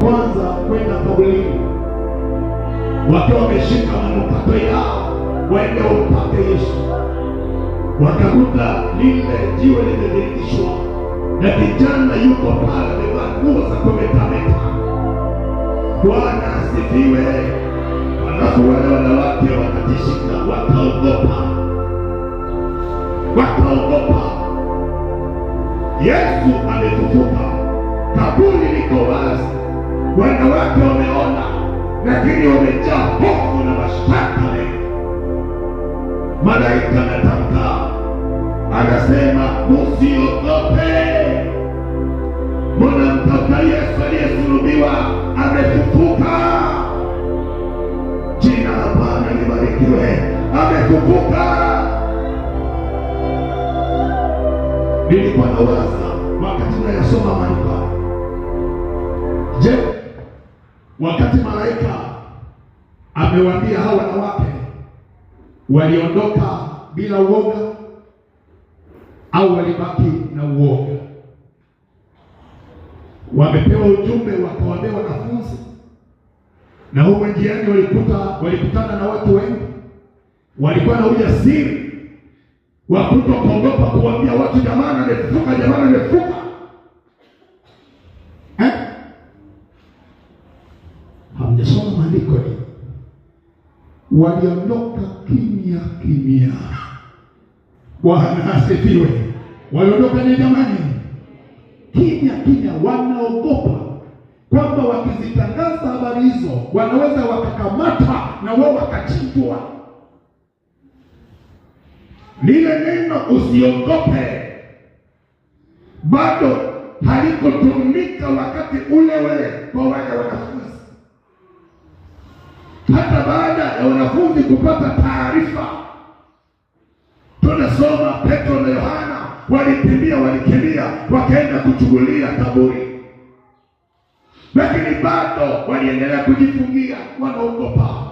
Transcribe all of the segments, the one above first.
kwanza kwenda kaburini, wakiwa wameshika manukato yao waende wampate Yesu. Wakakuta lile jiwe limebadilishwa na kijana yuko pale amevaa nguo za kumetameta. Bwana asifiwe. Alafu wale wanawake wakatishika, wakaogopa. Yesu amefufuka, kaburi liko wazi, wanawake wameona, lakini wamejaa hofu na mashaka mengi. Malaika anatamka, anasema msiogope, mbona mtafuta Yesu aliyesulubiwa? Amefufuka. Jina la Bwana libarikiwe. Amefufuka. Nilikuwa nawaza wakati nayasoma maandiko, je, wakati malaika amewaambia hawa wanawake waliondoka bila uoga au walibaki na uoga? Wamepewa ujumbe, wakawaambia wanafunzi, na huko njiani walikutana na watu wengi, walikuwa na ujasiri wa kutokuogopa kuambia watu, jamani amefufuka, jamani amefufuka. Hamjasoma maandiko ni waliondoka kimya kimya. Bwana asifiwe. Waliondoka ni jamani kimya kimya, wanaogopa kwamba wakizitangaza habari hizo wanaweza wakakamata na wao wakachinjwa. Lile neno usiogope bado halikutumika wakati ule kwa wale wanafunzi. Hata baada ya wanafunzi kupata taarifa, tunasoma Petro na Yohana walikimbia wakaenda kuchungulia kaburi, lakini bado waliendelea kujifungia, wanaogopa.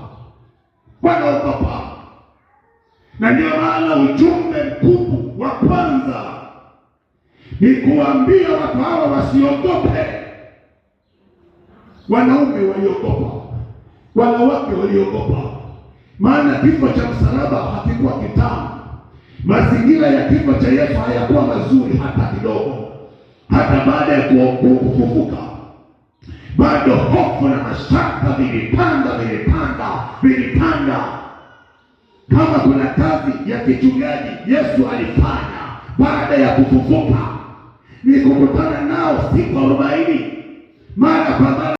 Na ndio maana ujumbe mkubwa wa kwanza ni kuambia watu hawa wasiogope. Wanaume waliogopa, wanawake waliogopa, maana kifo cha msalaba hakikuwa kitamu. Mazingira ya kifo cha Yesu hayakuwa mazuri hata kidogo. Hata baada ya kufufuka, bado hofu na mashaka vilipanda. Kama kuna kazi ya kichungaji Yesu alifanya baada ya kufufuka, ni kukutana nao siku 40 mara kwa mara.